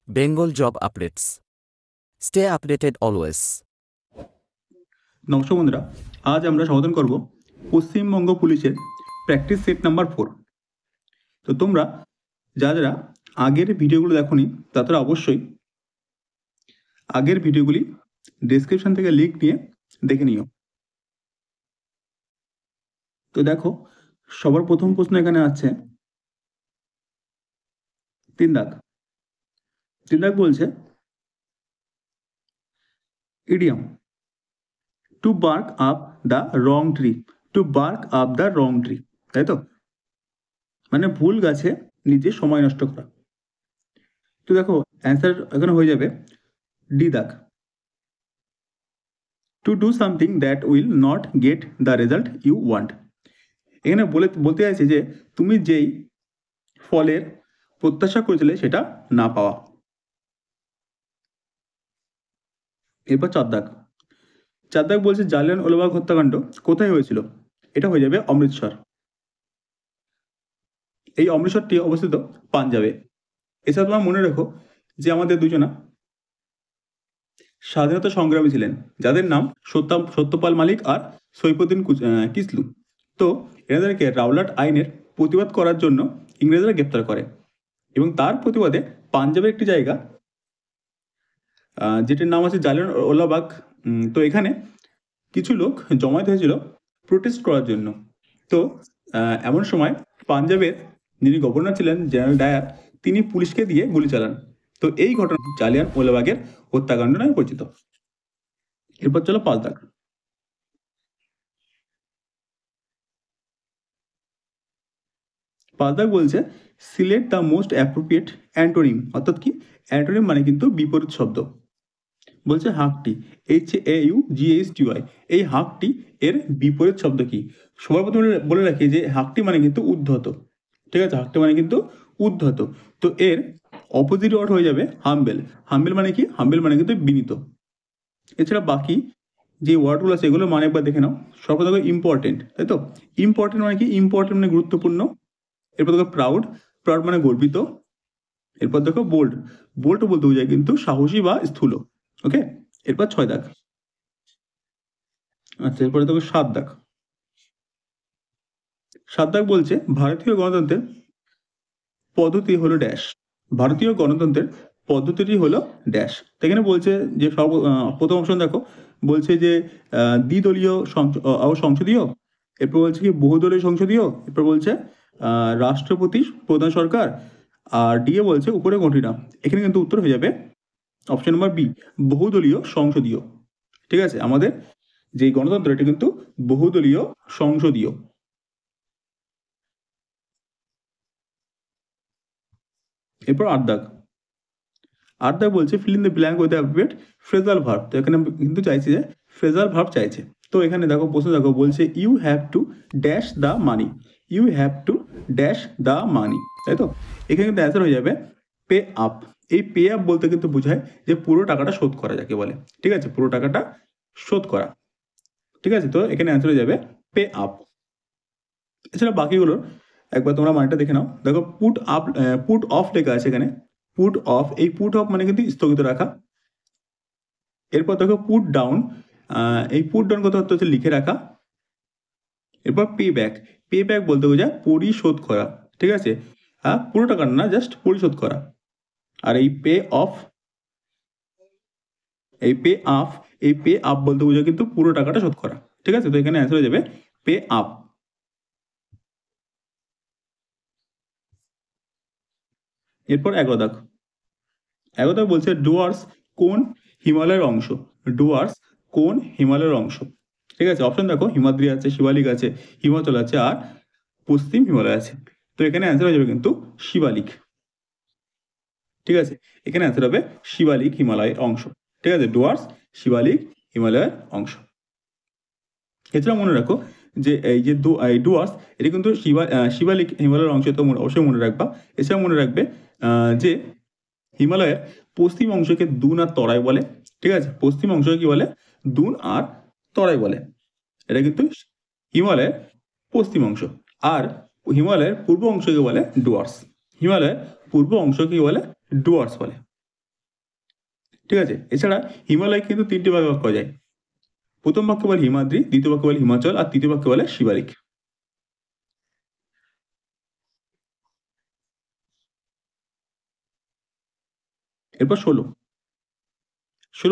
Bengal job updates. Stay updated always. নমস্কার বন্ধুরা, আজ আমরা সমাধান করব পশ্চিমবঙ্গ পুলিশের প্র্যাকটিস সেট নাম্বার 4। তো তোমরা যারা আগের ভিডিওগুলো দেখোনি তারা অবশ্যই আগের ভিডিওগুলি ডেসক্রিপশন থেকে লিঙ্ক নিয়ে দেখে নিও। তো দেখো, সবার প্রথম প্রশ্ন এখানে আছে 3 দাগ। 3 দাগ বলছে idiom to bark up the wrong tree. To bark up the wrong tree, তাই তো? মানে ভুল গাছে নিজে সময় নষ্ট করা। তো দেখো, অ্যান্সার এখানে হয়ে যাবে ডি দাগ, to do something that will not get the result you want. এখানে বলতে চাইছে যে তুমি যেই ফলের প্রত্যাশা করেছিলে সেটা না পাওয়া। এরপর 4 দাগ। 4 দাগ বলছে জালিয়ানওয়ালাবাগ হত্যাকাণ্ড কোথায় হয়েছিল? এটা হয়ে যাবে অমৃতসর। এই অমৃতসরটি অবস্থিত পাঞ্জাবে। এছাড়া তোমার মনে রেখো যে আমাদের দুজনা স্বাধীনতা সংগ্রামী ছিলেন, যাদের নাম সত্যপাল মালিক আর সৈফুদ্দিন কিসলু। তো এনাদেরকে রাওলাট আইনের প্রতিবাদ করার জন্য ইংরেজরা গ্রেপ্তার করে, এবং তার প্রতিবাদে পাঞ্জাবের একটি জায়গা যেটির নাম আছে জালিয়ানওয়ালাবাগ। তো এখানে কিছু লোক জমায়েত হয়েছিল প্রোটেস্ট করার জন্য। তো এমন সময় পাঞ্জাবের যিনি গভর্নর ছিলেন জেনারেল ডায়ার, তিনি পুলিশকে দিয়ে গুলি চালান। তো এই ঘটনা জালিয়ানওয়ালাবাগের হত্যাকাণ্ড নামে পরিচিত। এরপর চলো 5 দাগ। 5 দাগ বলছে select the most appropriate antonym. অর্থাৎ কি? অ্যান্টোনিম মানে কিন্তু বিপরীত শব্দ। বলছে হাকটি, HAUGHTY। এই হাকটি এর বিপরীত শব্দ কি? সবার প্রথমে বলে রাখি যে হাকটি মানে কিন্তু উদ্ধত। ঠিক আছে, হাকটি মানে কিন্তু উদ্ধত। তো এর অপোজিট ওয়ার্ড হয়ে যাবে হাম্বেল। হাম্বেল মানে কি? হাম্বেল মানে কিন্তু বিনীত। এছাড়া বাকি যে ওয়ার্ডগুলো আছে এগুলো মানে একবার দেখে নাও। সর্বপ্রথম দেখো ইম্পর্টেন্ট, তাই তো? ইম্পর্টেন্ট মানে কি? ইম্পর্টেন্ট মানে গুরুত্বপূর্ণ। এরপর দেখো প্রাউড, প্রাউড মানে গর্বিত। এরপর দেখো বোল্ড, বোল্ড বলতে বোঝায় কিন্তু সাহসী বা স্থূল। ওকে, এরপর 6 দাগ। আচ্ছা, এরপরে দেখো 7 দাগ। 7 দাগ বলছে ভারতীয় গণতন্ত্রের পদ্ধতি হলো ড্যাশ। ভারতীয় গণতন্ত্রের পদ্ধতিটি হলো ড্যাশ। এখানে বলছে যে প্রথম অপশন দেখো, বলছে যে দ্বিদলীয় সংসদীয়। এরপর বলছে কি বহুদলীয় সংসদীয়। এরপর বলছে রাষ্ট্রপতি প্রধান সরকার। আর ডিএ বলছে উপরে কোনটি না। এখানে কিন্তু উত্তর হয়ে যাবে অপশন নাম্বার বি, বহুদলীয় সংসদীয়। ঠিক আছে, আমাদের যে গণতন্ত্র এটা কিন্তু বহুদলীয় সংসদীয়। এরপর 8 দাগ। 8 দাগ বলছে fill in the blank with appropriate phrasal verb. তো এখানে কিন্তু চাইছে যে ফ্রেজাল ভার্ব চাইছে। তো এখানে দেখো প্রশ্ন দেখো, বলছে you have to dash the money. You have to dash the money, তাই তো? এখানে কিন্তু অ্যান্সার হয়ে যাবে পে আপ। এই পে আপ বলতে কিন্তু বোঝায় যে পুরো টাকাটা শোধ করা যাকে বলে। ঠিক আছে, পুরো টাকাটা শোধ করা। ঠিক আছে, তো এখানে অ্যান্সার হয়ে যাবে পে আপ। এছাড়া বাকিগুলোর একবার তোমরা মানেটা দেখে নাও। দেখো পুট আপ, পুট অফ লেখা আছে এখানে। পুট অফ, এই পুট অফ মানে কিন্তু স্থগিত রাখা। এরপর দেখো পুট ডাউন, এই পুট ডাউন কথা হচ্ছে লিখে রাখা। এরপর পে ব্যাক, পে ব্যাক বলতে বোঝায় পরিশোধ করা। ঠিক আছে, হ্যাঁ, পুরো টাকা না, জাস্ট পরিশোধ করা। আর এই পে অফ, এই পে আপ, এই পে আপ বলতে বোঝায় কিন্তু পুরো টাকাটা শোধ করা। ঠিক আছে, তো এখানে অ্যান্সার হয়ে যাবে পে আপ। এরপর 11 দাগ। 11 দাগ বলছে ডুয়ার্স কোন হিমালয়ের অংশ? ডুয়ার্স কোন হিমালয়ের অংশ? ঠিক আছে, অপশন দেখো, হিমাদ্রি আছে, শিবালিক আছে, হিমাচল আছে, আর পশ্চিম হিমালয় আছে। তো এখানে অ্যান্সার হয়ে যাবে কিন্তু শিবালিক। ঠিক আছে, এখানে অ্যান্সার হবে শিবালিক হিমালয়ের অংশ। ঠিক আছে, ডুয়ার্স শিবালিক হিমালয়ের অংশ। এছাড়া মনে রাখো যে এই যে ডুয়ার্স, এটা কিন্তু শিবালিক হিমালয়ের অংশ, তো অবশ্যই মনে রাখবা। এছাড়া মনে রাখবে যে হিমালয়ের পশ্চিম অংশকে দুন আর তরাই বলে। ঠিক আছে, পশ্চিম অংশকে কি বলে? দুন আর তরাই বলে। এটা কিন্তু হিমালয়ের পশ্চিম অংশ। আর হিমালয়ের পূর্ব অংশকে বলে ডুয়ার্স। হিমালয়ের পূর্ব অংশকে বলে ডুয়ার্স বলে। ঠিক আছে। এছাড়া হিমালয় কিন্তু 3টে ভাগে ভাগ করা যায়। প্রথম বাক্যে বলে হিমাদ্রি, দ্বিতীয় বাক্যে বলে হিমাচল, আর তৃতীয় বাক্যে বলে শিবালিক। এরপর 16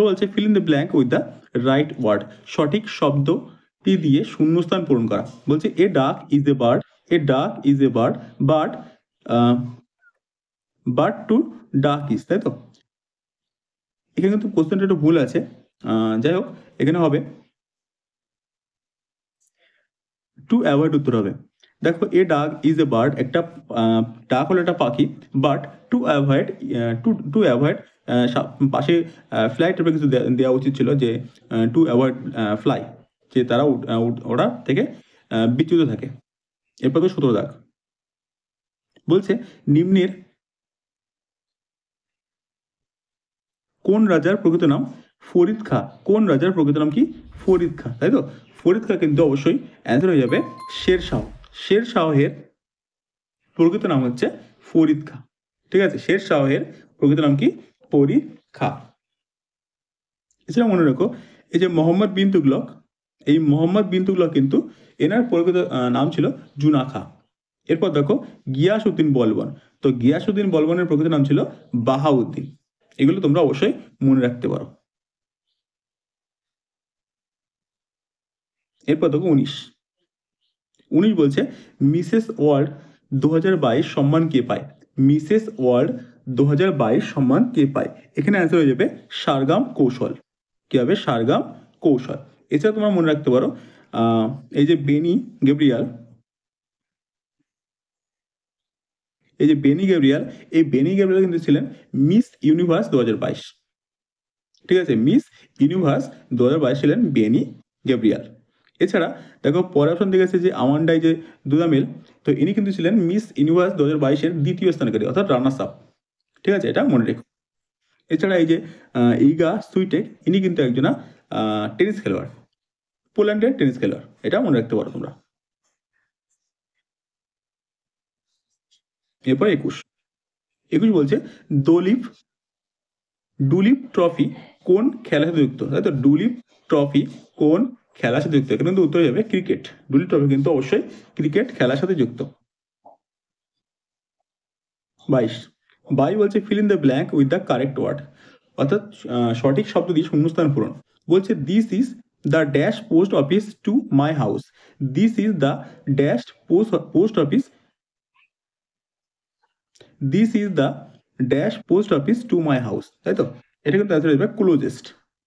বলছে fill in the blank with the right word. সঠিক শব্দটি দিয়ে শূন্যস্থান পূরণ করা। বলছে এ duck is a bird, a duck is a bird, but but to duck is, তাই তো? এখানে কিন্তু কোশ্চেনটা একটু ভুল আছে। যাই হোক, এখানে হবে টু অ্যাভয়েড উত্তর হবে। দেখো এ ডাক ইজ এ বার্ড, একটা ডাক হলো একটা পাখি, but to avoid, to avoid পাশে ফ্লাই টাইপের কিছু দেওয়া উচিত ছিল, যে টু অ্যাভয়েড ফ্লাই, যে তারা ওরা থেকে বিচ্যুত থাকে। এরপর তো 17 দাগ বলছে নিম্নের কোন রাজার প্রকৃত নাম ফরিদ খা? কোন রাজার প্রকৃত নাম কি? ফরিদ খা, তাই তো? ফরিদ খা কিন্তু অবশ্যই অ্যান্সার হয়ে যাবে শের শাহ। শের শাহের প্রকৃত নাম হচ্ছে ফরিদ খা। ঠিক আছে, শের শাহের প্রকৃত নাম কি? ফরিদ খা। এছাড়া মনে রাখো এই যে মোহাম্মদ বিন তুগলক, এই মোহাম্মদ বিন তুগলক কিন্তু এনার প্রকৃত নাম ছিল জুনা খা। এরপর দেখো গিয়াসউদ্দিন বলবন, তো গিয়াসউদ্দিন বলবনের প্রকৃত নাম ছিল বাহাউদ্দিন। এগুলো তোমরা অবশ্যই মনে রাখতে পারো। এরপর দেখো 19 বলছে মিসেস ওয়ার্ল্ড 2022 সম্মান কে পায়? মিসেস ওয়ার্ল্ড 2022 সম্মান কে পায়? এখানে অ্যান্সার হয়ে যাবে সারগাম কৌশল। কি হবে? সারগাম কৌশল। এছাড়া তোমরা মনে রাখতে পারো এই যে বেনি গ্যাব্রিয়াল, এই যে বেনি গ্যাব্রিয়াল, এই বেনি গ্যাব্রিয়াল কিন্তু ছিলেন মিস ইউনিভার্স 2022। ঠিক আছে, মিস ইউনিভার্স 2022 ছিলেন বেনি গ্যাব্রিয়াল। এছাড়া দেখো পরের অপশন থেকে গেছে যে আমান্ডাই যে দুদামেল, তো ইনি কিন্তু ছিলেন মিস ইউনিভার্স 2022-এর দ্বিতীয় স্থানকারী, অর্থাৎ রানার্স আপ। ঠিক আছে, এটা মনে রেখো। এছাড়া এই যে ইগা সুইটেক, ইনি কিন্তু একজন টেনিস খেলোয়াড়, পোল্যান্ডের টেনিস খেলোয়াড়, এটা মনে রাখতে পারো তোমরা। এরপর 21 বলছে দোলিপ ডুলিপ ট্রফি কোন খেলার সাথে যুক্ত? তাই তো, ডুলিপ ট্রফি কোন খেলার সাথে যুক্ত? এখানে কিন্তু উত্তর যাবে ক্রিকেট। ডুলিপ ট্রফি কিন্তু অবশ্যই ক্রিকেট খেলার সাথে যুক্ত। 22 বলছে fill in the blank with the correct word, অর্থাৎ সঠিক শব্দ দিয়ে শূন্যস্থান পূরণ। বলছে this is the dash post office to my house. This is the dash post office, this is the dash post office to my house, তাই তো? এটা কিন্তু অ্যান্সার হবে ক্লোজেস্ট।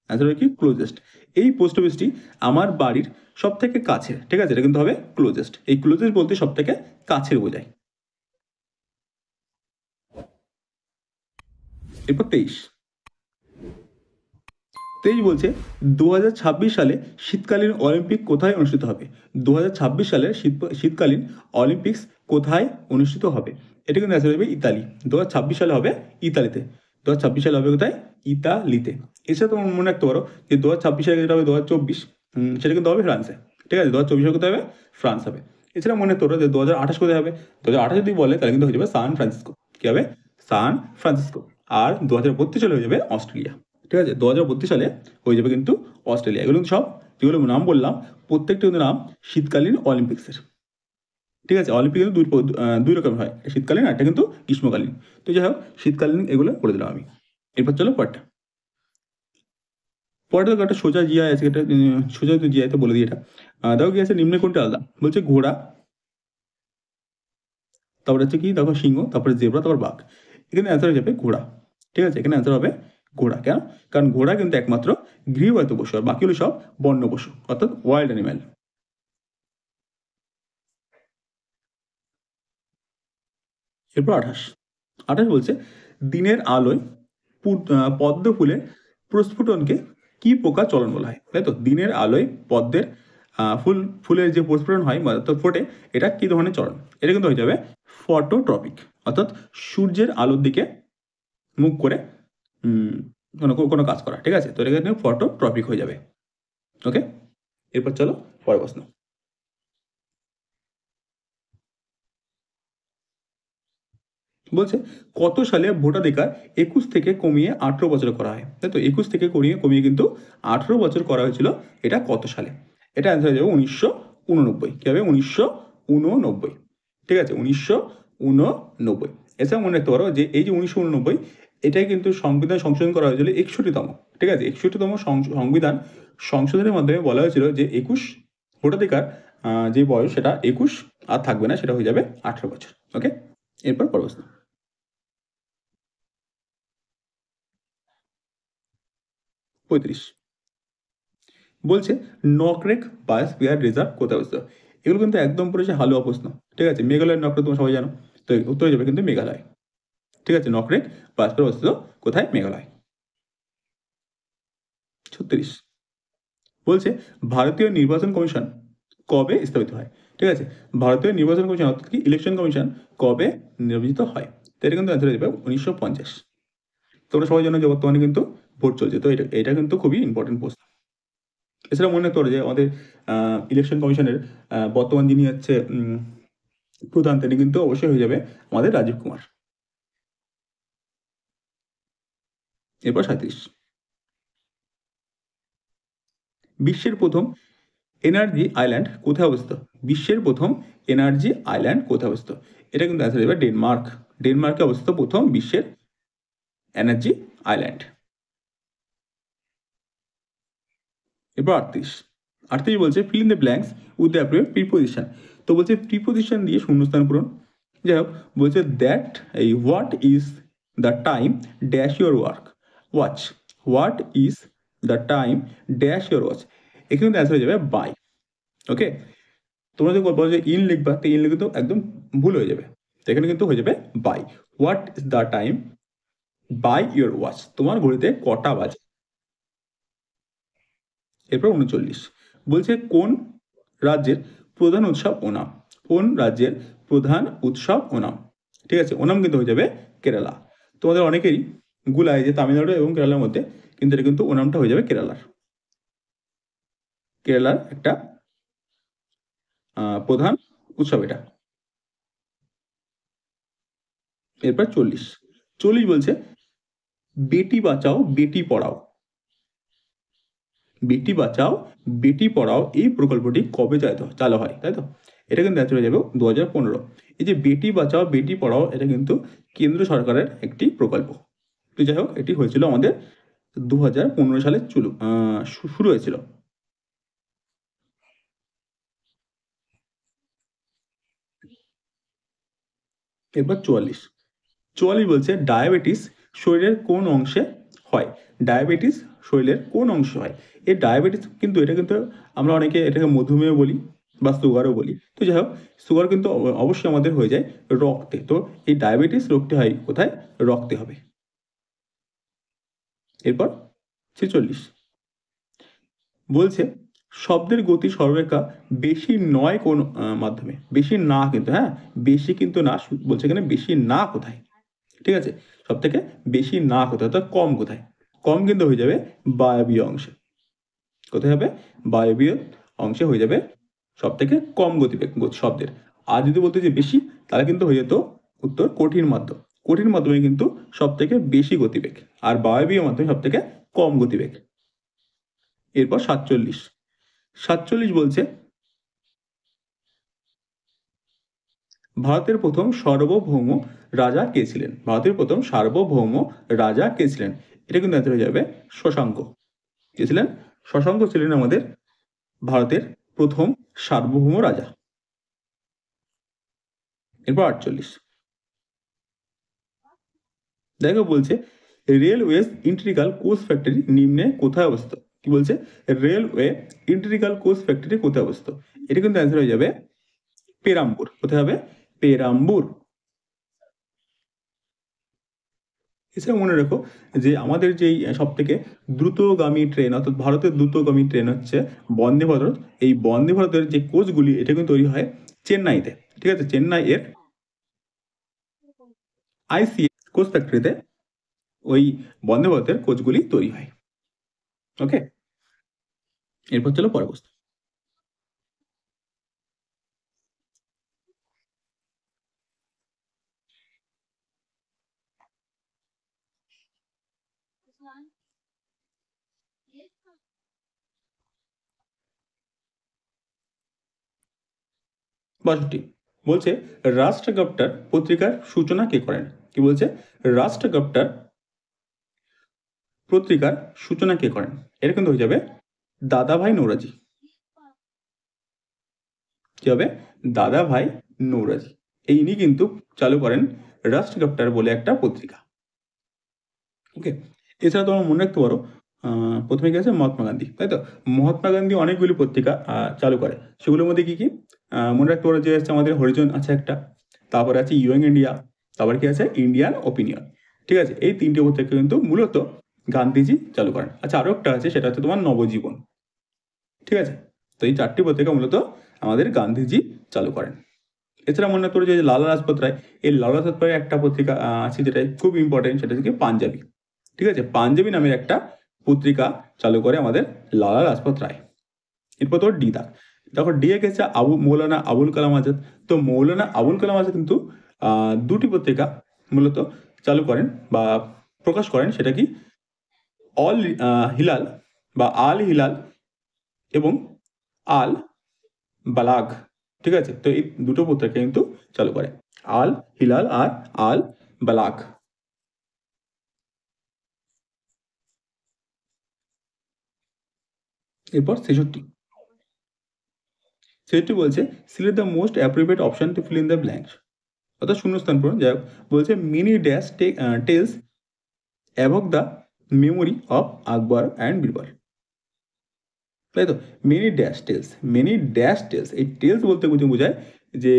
অ্যান্সার হবে কি? ক্লোজেস্ট। এই পোস্ট অফিসটি আমার বাড়ির সব থেকে কাছে। ঠিক আছে, এটা কিন্তু হবে ক্লোজেস্ট। এই ক্লোজেস্ট বলতে সব থেকে কাছের বোঝায়। এরপর 23 বলছে 2026 সালে শীতকালীন অলিম্পিক কোথায় অনুষ্ঠিত হবে? 2026 সালের শীতকালীন অলিম্পিক্স কোথায় অনুষ্ঠিত হবে? এটা কিন্তু অ্যান্সার হবে ইতালি। 2026 সালে হবে ইতালিতে। 2026 সালে হবে কোথায়? ইতালিতে। এছাড়া তোমার মনে রাখতে পারো যে 2026 সালে যেটা হবে 2024, সেটা কিন্তু হবে ফ্রান্সে। ঠিক আছে, 2024 সালে কোথায় হবে? ফ্রান্স হবে। এছাড়া মনে রাখতে পারো যে 2028 কোথায় হবে? 2028 যদি বলে তাহলে কিন্তু হয়ে যাবে সান ফ্রান্সিসকো। কি হবে? San Francisco. আর 2032 সালে হয়ে যাবে অস্ট্রেলিয়া। ঠিক আছে, 2032 সালে হয়ে যাবে কিন্তু অস্ট্রেলিয়া। এগুলো কিন্তু সব যেগুলো নাম বললাম প্রত্যেকটা কিন্তু নাম শীতকালীন অলিম্পিক্সের। ঠিক আছে, অলিম্পিক কিন্তু দুই রকম হয়, শীতকালীন আর একটা কিন্তু গ্রীষ্মকালীন। তো যাই হোক, শীতকালীন এগুলো করে দিলাম আমি। এরপর চলো পরটা। পরটা দেখো একটা সোজা জিআই আছে, এটা সোজা তো জিআই তো বলে দিই এটা। দেখো কি আছে, নিম্নে কোনটা আলাদা? বলছে ঘোড়া, তারপরে হচ্ছে কি দেখো সিংহ, তারপরে জেব্রা, তারপর বাঘ। এখানে অ্যান্সার হয়ে যাবে ঘোড়া। ঠিক আছে, এখানে অ্যান্সার হবে ঘোড়া। কেন? কারণ ঘোড়া কিন্তু একমাত্র গৃহপালিত পশু, আর বাকিগুলো সব বন্য পশু, অর্থাৎ ওয়াইল্ড অ্যানিম্যাল। এরপর 28 বলছে দিনের আলোয় পদ্ম ফুলের প্রস্ফুটনকে কি পোকা চলন বলা হয়? তাই তো, দিনের আলোয় পদ্মের ফুলের যে প্রস্ফুটন হয় অর্থাৎ ফোটে, এটা কি ধরনের চলন? এটা কিন্তু হয়ে যাবে ফটোট্রপিক, অর্থাৎ সূর্যের আলোর দিকে মুখ করে কোনো কোনো কাজ করা। ঠিক আছে, তো এটা কিন্তু ফটোট্রপিক হয়ে যাবে। ওকে, এরপর চলো পরের প্রশ্ন। বলছে কত সালে ভোটাধিকার 21 থেকে কমিয়ে 18 বছর করা হয়, তাই তো 21 থেকে কমিয়ে কিন্তু 18 বছর করা হয়েছিল। এটা কত সালে? এটা অ্যান্সার হয়ে যাবে 1989। কি হবে? 1989। ঠিক আছে, 1989। এছাড়া মনে রাখতে পারো যে এই যে 1989, এটাই কিন্তু সংবিধান সংশোধন করা হয়েছিল 61তম। ঠিক আছে, 61তম সংবিধান সংশোধনের মাধ্যমে বলা হয়েছিল যে 21 ভোটাধিকার যে বয়স সেটা 21 আর থাকবে না, সেটা হয়ে যাবে 18 বছর। ওকে, এরপর পরবর্তী 35 বলছে নকরেক বায়োস্ফিয়ার রিজার্ভ কোথায় অবস্থিত? এগুলো কিন্তু একদম পড়েছে হালুয়া প্রশ্ন। ঠিক আছে, মেঘালয়ের নকরেক তোমরা সবাই জানো, তো উত্তর হয়ে যাবে কিন্তু মেঘালয়। ঠিক আছে, নকরেক বায়োস্ফিয়ার অবস্থিত কোথায়? মেঘালয়। 36 বলছে ভারতীয় নির্বাচন কমিশন কবে স্থাপিত হয়? ঠিক আছে, ভারতীয় নির্বাচন কমিশন অর্থাৎ কি ইলেকশন কমিশন কবে নির্বাচিত হয়? তো এটা কিন্তু অ্যান্সার হয়ে যাবে 1950। তোমরা সবাই জানো যে বর্তমানে কিন্তু ভোট চলছে, তো এটা কিন্তু খুবই ইম্পর্টেন্ট প্রশ্ন। এছাড়া মনে রাখতে পারো যে আমাদের ইলেকশন কমিশনের বর্তমান যিনি হচ্ছে প্রধান, তিনি কিন্তু অবশ্যই হয়ে যাবে আমাদের রাজীব কুমার। এরপর 37 বিশ্বের প্রথম এনার্জি আইল্যান্ড কোথায় অবস্থিত? বিশ্বের প্রথম এনার্জি আইল্যান্ড কোথায় অবস্থিত? এটা কিন্তু অ্যান্সার হয়ে যাবে ডেনমার্ক। ডেনমার্কে অবস্থিত প্রথম বিশ্বের এনার্জি আইল্যান্ড। এরপর 38 বলছে fill in the blanks with the appropriate preposition. তো বলছে প্রিপোজিশন দিয়ে শূন্যস্থান পূরণ। যাই হোক, বলছে দ্যাট এই what is the time dash your watch. What is the time dash your watch, এখানে কিন্তু অ্যান্সার হয়ে যাবে বাই। ওকে, তোমরা যদি বলো যে ইন লিখবা, তো ইন লিখে তো একদম ভুল হয়ে যাবে, তো এখানে কিন্তু হয়ে যাবে by. What is the time by your watch, তোমার ঘড়িতে কটা বাজে? এরপর 39 বলছে কোন রাজ্যের প্রধান উৎসব ওনাম? কোন রাজ্যের প্রধান উৎসব ওনাম? ঠিক আছে, ওনাম কিন্তু হয়ে যাবে কেরালা। তোমাদের অনেকেরই গুলায় যে তামিলনাড়ু এবং কেরালার মধ্যে, কিন্তু এটা কিন্তু ওনামটা হয়ে যাবে কেরালার। কেরালার একটা প্রধান উৎসব এটা। এরপর 40 বলছে বেটি বাঁচাও বেটি পড়াও। বেটি বাঁচাও বেটি পড়াও এই প্রকল্পটি কবে চালু হয়, তাই তো? এটা কিন্তু অ্যান্সার হয়ে যাবে 2015। এই যে বেটি বাঁচাও বেটি পড়াও, এটা কিন্তু কেন্দ্র সরকারের একটি প্রকল্প। তো যাই হোক, এটি হয়েছিল আমাদের 2015 সালে শুরু হয়েছিল। এরপর 44 বলছে ডায়াবেটিস শরীরের কোন অংশে হয়? ডায়াবেটিস শরীরের কোন অংশে হয়? এই ডায়াবেটিস কিন্তু এটা কিন্তু আমরা অনেকে এটাকে মধুমেহ বলি বা সুগারও বলি। তো যাই হোক, সুগার কিন্তু অবশ্যই আমাদের হয়ে যায় রক্তে। তো এই ডায়াবেটিস রোগটি হয় কোথায়? রক্তে হবে। এরপর 46 বলছে শব্দের গতি সর্বাপেক্ষা বেশি নয় কোন মাধ্যমে? বেশি না কিন্তু, হ্যাঁ, বেশি কিন্তু না, বলছে এখানে বেশি না কোথায়? ঠিক আছে, সব থেকে বেশি না কোথায়, অর্থাৎ কম কোথায়? কম কিন্তু হয়ে যাবে বায়বীয় অংশে। কোথায় হবে? বায়বীয় অংশে হয়ে যাবে সব থেকে কম গতিবেগ শব্দের। আর যদি বলতে যে বেশি, তাহলে কিন্তু হয়ে যেত উত্তর কঠিন মাধ্যম। কঠিন মাধ্যমে কিন্তু সব থেকে বেশি গতিবেগ, আর বায়বীয় মাধ্যমে সব থেকে কম গতিবেগ। এরপর 47 বলছে ভারতের প্রথম সার্বভৌম রাজা কে ছিলেন? ভারতের প্রথম সার্বভৌম রাজা কে ছিলেন? এটা কিন্তু অ্যান্সার হয়ে যাবে শশাঙ্ক। কে ছিলেন? শশাঙ্ক ছিলেন আমাদের ভারতের প্রথম সার্বভৌম রাজা। এরপর 48 দেখো বলছে রেলওয়েজ ইন্টিগ্রাল কোচ ফ্যাক্টরি নিম্নে কোথায় অবস্থিত? কি বলছে? রেলওয়ে ইন্টিগ্রাল কোচ ফ্যাক্টরি কোথায় অবস্থিত? এটা কিন্তু অ্যান্সার হয়ে যাবে পেরাম্বুর। কোথায় হবে? পেরাম্বুর। এছাড়া মনে রেখো যে আমাদের যেই সব থেকে দ্রুতগামী ট্রেন, অর্থাৎ ভারতের দ্রুতগামী ট্রেন হচ্ছে বন্দে ভারত। এই বন্দে ভারতের যে কোচগুলি, এটা কিন্তু তৈরি হয় চেন্নাইতে। ঠিক আছে, চেন্নাই এর আইসিএ কোচ ফ্যাক্টরিতে ওই বন্দে ভারতের কোচগুলি তৈরি হয়। ওকে, এরপর চলো পরের প্রশ্ন। বাষট্টি বলছে রাষ্ট্রগুপ্তার পত্রিকার সূচনা কে করেন? কি বলছে? রাষ্ট্রগুপ্তার পত্রিকার সূচনা কে করেন? এটা কিন্তু হয়ে যাবে দাদাভাই নৌরোজি। কি হবে? দাদাভাই নৌরোজি। ইনি কিন্তু চালু করেন রাষ্ট্রগুপ্তার বলে একটা পত্রিকা। ওকে, এছাড়া তোমরা মনে রাখতে পারো প্রথমে কি আছে? মহাত্মা গান্ধী, তাই তো? মহাত্মা গান্ধী অনেকগুলি পত্রিকা চালু করে। সেগুলোর মধ্যে কি কি মনে রাখতে পারো? যে হচ্ছে আমাদের হরিজন আছে একটা, তারপরে আছে ইয়ং ইন্ডিয়া, তারপরে কি আছে? Indian opinion. ঠিক আছে, এই তিনটে পত্রিকা কিন্তু মূলত গান্ধীজি চালু করেন। আচ্ছা, আরও একটা আছে, সেটা হচ্ছে তোমার নবজীবন। ঠিক আছে, তো এই চারটি পত্রিকা মূলত আমাদের গান্ধীজি চালু করেন। এছাড়া মনে করো যে লালা লাজপত রায়, এই লালা লাজপত রায়ের একটা পত্রিকা আছে যেটা খুব ইম্পর্টেন্ট, সেটা হচ্ছে পাঞ্জাবি। ঠিক আছে, পাঞ্জাবি নামের একটা পত্রিকা চালু করে আমাদের লালা লাজপত রায়। এরপর তোর ডি দাগ, দেখো ডি এ গেছে মৌলানা আবুল কালাম আজাদ। তো মৌলানা আবুল কালাম আজাদ কিন্তু দুটি পত্রিকা মূলত চালু করেন বা প্রকাশ করেন, সেটা কি? অল হিলাল বা আল হিলাল এবং আল বালাগ। ঠিক আছে, তো এই দুটো পত্রিকা কিন্তু চালু করে, আল হিলাল আর আল বালাগ। এরপর 66 বলছে select the most appropriate option to fill in the blanks, অর্থাৎ শূন্যস্থান পূরণ। যাই হোক, বলছে many dash tales above the memory of Akbar and Birbal, তাই তো? Many dash tales, many dash tales, এই টেলস বলতে বোঝায় যে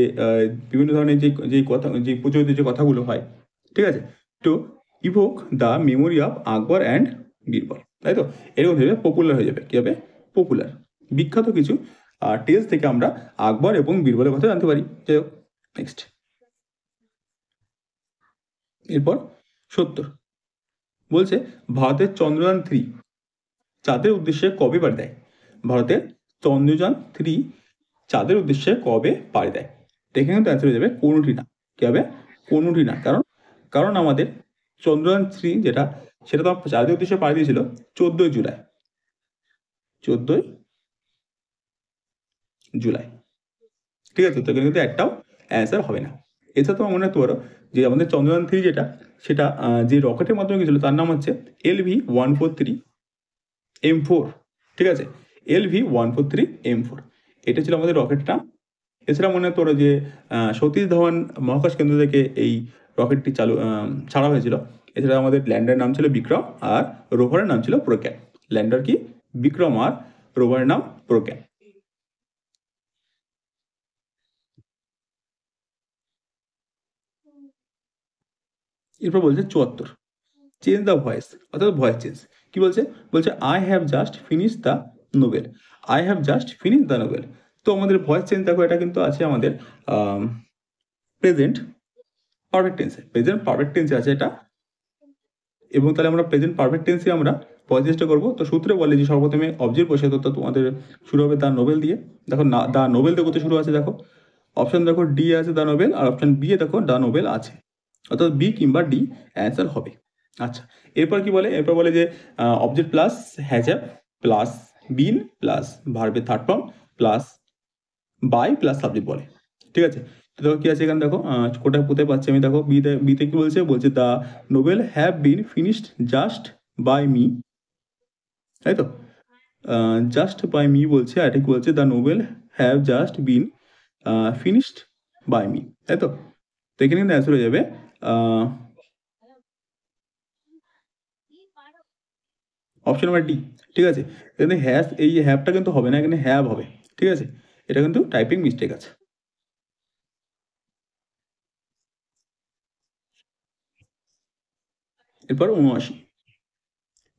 বিভিন্ন ধরনের যে কথা, যে প্রচলিত যে কথাগুলো হয়, ঠিক আছে, তো evoke the memory of Akbar and Birbal, তাই তো? এরকম হয়ে যাবে, পপুলার হয়ে যাবে। কি হবে? পপুলার, বিখ্যাত কিছু টেলস থেকে আমরা আকবর এবং বীরবলের কথা জানতে পারি। যাই হোক, নেক্সট। এরপর 70 বলছে ভারতের চন্দ্রযান 3 চাঁদের উদ্দেশ্যে কবে পাড়ি দেয়? ভারতের চন্দ্রযান 3 চাঁদের উদ্দেশ্যে কবে পাড়ি দেয়? দেখে কিন্তু অ্যান্সার হয়ে যাবে কোনোটি না। কি হবে? কোনোটি না। কারণ কারণ আমাদের চন্দ্রযান 3 যেটা, সেটা তো চাঁদের উদ্দেশ্যে পাড়ি দিয়েছিল 14 জুলাই। 14 জুলাই। ঠিক আছে, তো এখানে কিন্তু একটাও অ্যান্সার হবে না। এছাড়া তোমার মনে রাখতে পারো যে আমাদের চন্দ্রযান 3 যেটা, সেটা যে রকেটের মাধ্যমে গেছিলো তার নাম হচ্ছে LV-143M4। ঠিক আছে, LV-143M4, এটা ছিল আমাদের রকেটটা। এছাড়া মনে করো যে সতীশ ধাওয়ান মহাকাশ কেন্দ্র থেকে এই রকেটটি ছাড়া হয়েছিল। এছাড়া আমাদের ল্যান্ডারের নাম ছিল বিক্রম আর রোভারের নাম ছিল প্রজ্ঞান। ল্যান্ডার কি? বিক্রম আর রোভারের নাম প্রজ্ঞান। এরপর বলছে 74 চেঞ্জ দ্য ভয়েস, অর্থাৎ ভয়েস চেঞ্জ। কি বলছে? বলছে I have just finish the Nobel, I have just finish the Nobel. তো আমাদের ভয়েস চেঞ্জ দেখো, এটা কিন্তু আছে আমাদের প্রেজেন্ট পারফেক্ট টেন্সে, প্রেজেন্ট পারফেক্ট টেন্সে আছে এটা। এবং তাহলে আমরা প্রেজেন্ট পারফেক্ট টেন্সে আমরা বলার চেষ্টা করবো। তো সূত্রে বলে যে সর্বপ্রথমে অবজেক্ট বসে, তো তোমাদের শুরু হবে দ্য নোবেল দিয়ে। দেখো না, দ্য নোবেল দিয়ে কোথায় শুরু আছে? দেখো অপশন দেখো ডি আছে দ্য নোবেল, আর অপশন বি এ দেখো দ্য নোবেল আছে, অর্থাৎ বি কিংবা ডি অ্যান্সার হবে। আচ্ছা, এরপর কি বলে? এরপর বলে যে object plus has have plus been plus ভার্বের third form plus by plus subject বলে। ঠিক আছে, তো দেখো কি আছে এখানে, দেখো কোথায় কোথায় পাচ্ছি আমি, দেখো বিতে, বিতে কি বলছে? বলছে the novel have been finished just by me, তাই তো? জাস্ট বাই মি বলছে, আর এটা কি বলছে? The novel have just been finished by me, তাই তো? তো এখানে কিন্তু অ্যান্সার হয়ে যাবে অপশন নাম্বার ডি। ঠিক আছে, এখানে হ্যাভ, এই হ্যাভটা কিন্তু হবে না, এখানে হ্যাভ হবে। ঠিক আছে, এটা কিন্তু টাইপিং মিস্টেক আছে। এরপর 79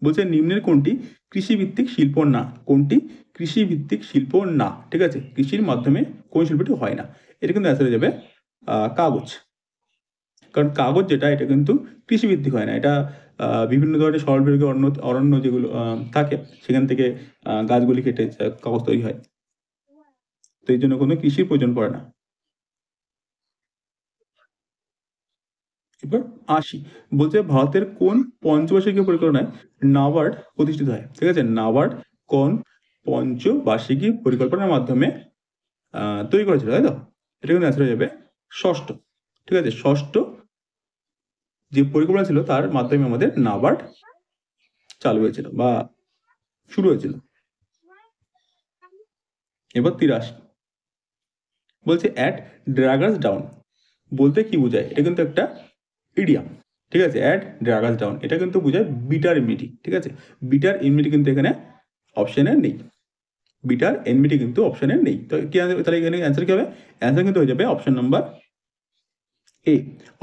বলছে নিম্নের কোনটি কৃষিভিত্তিক শিল্প না? কোনটি কৃষিভিত্তিক শিল্প না? ঠিক আছে, কৃষির মাধ্যমে কোন শিল্পটি হয় না? এটা কিন্তু অ্যান্সার হয়ে যাবে কাগজ। কারণ কাগজ যেটা, এটা কিন্তু কৃষিভিত্তিক হয় না, এটা বিভিন্ন ধরনের সরলবর্গী অরণ্য যেগুলো থাকে, সেখান থেকে গাছগুলি কেটে কাগজ তৈরি হয়। তো এই জন্য কোনো কৃষির প্রয়োজন পড়ে না। এবার আসি, বলছে ভারতের কোন পঞ্চবার্ষিকী পরিকল্পনায় নাবার্ড প্রতিষ্ঠিত হয়? ঠিক আছে, নাবার্ড কোন পঞ্চবার্ষিকী পরিকল্পনার মাধ্যমে তৈরি করেছিল, তাই তো? এটা কিন্তু অ্যান্সার হয়ে যাবে ষষ্ঠ। ঠিক আছে, ষষ্ঠ যে পরিকল্পনা ছিল তার মাধ্যমে আমাদের নাবার্ড চালু হয়েছিল বা শুরু হয়েছিল। এবার 83 বলছে অ্যাট ড্রাগার্স ডাউন বলতে কি বোঝায়? এটা কিন্তু একটা ইডিয়াম। ঠিক আছে, অ্যাট ড্রাগার্স ডাউন এটা কিন্তু বোঝায় বিটার এনমিটি। ঠিক আছে, বিটার এনমিটি কিন্তু এখানে অপশনে নেই, বিটার এনমিটি কিন্তু অপশনে নেই। তো কি তাহলে এখানে অ্যান্সার কি হবে? অ্যান্সার কিন্তু হয়ে যাবে option number A,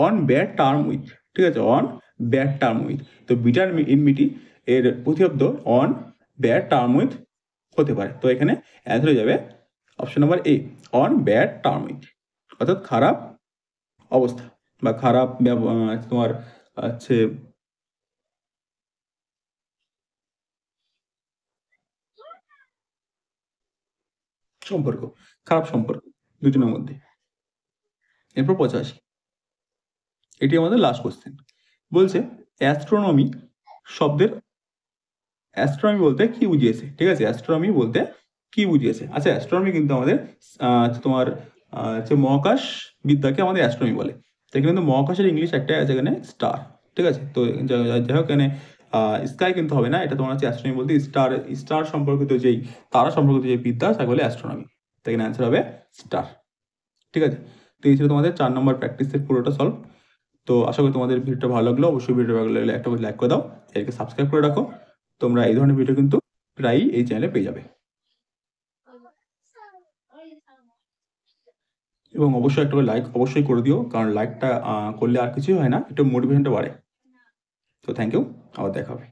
on bad term with. ঠিক আছে, অন ব্যাড টার্ম উইথ। তো বিটার এনমিটি এর প্রতিশব্দ অন ব্যাড টার্ম উইথ হতে পারে। তো এখানে অ্যান্সার হয়ে যাবে option number A, on bad term with, অর্থাৎ খারাপ অবস্থা বা খারাপ তোমার হচ্ছে সম্পর্ক, খারাপ সম্পর্ক দুজনের মধ্যে। এরপর 85, এটি আমাদের লাস্ট কোশ্চেন। বলছে অ্যাস্ট্রোনমি শব্দের অ্যাস্ট্রোনমি বলতে কি বুঝিয়েছে? ঠিক আছে, অ্যাস্ট্রোনমি বলতে কি বুঝিয়েছে? আচ্ছা, অ্যাস্ট্রোনমি কিন্তু আমাদের তোমার হচ্ছে মহাকাশ বিদ্যাকে আমাদের অ্যাস্ট্রোনমি বলে। তো এখানে কিন্তু মহাকাশের ইংলিশ একটাই আছে এখানে, স্টার। ঠিক আছে, তো যাই হোক এখানে স্কাই কিন্তু হবে না, এটা তোমার হচ্ছে অ্যাস্ট্রোনমি বলতে স্টার, স্টার সম্পর্কিত যেই তারা সম্পর্কিত যে বিদ্যা তাকে বলে অ্যাস্ট্রোনমি। তো এখানে অ্যান্সার হবে স্টার। ঠিক আছে, তো এই ছিল তোমাদের 4 নম্বর প্র্যাকটিসের পুরোটা সলভ। তো আশা করি তোমাদের ভিডিওটা ভালো লাগলো। অবশ্যই ভিডিও ভালো লাগলে একটা করে লাইক করে দাও, এটাকে সাবস্ক্রাইব করে রাখো। তোমরা এই ধরনের ভিডিও কিন্তু প্রায়ই এই চ্যানেলে পেয়ে যাবে। এবং অবশ্যই একটা করে লাইক অবশ্যই করে দিও, কারণ লাইকটা করলে আর কিছুই হয় না, একটু মোটিভেশনটা বাড়ে। তো থ্যাংক ইউ, আবার দেখা হবে।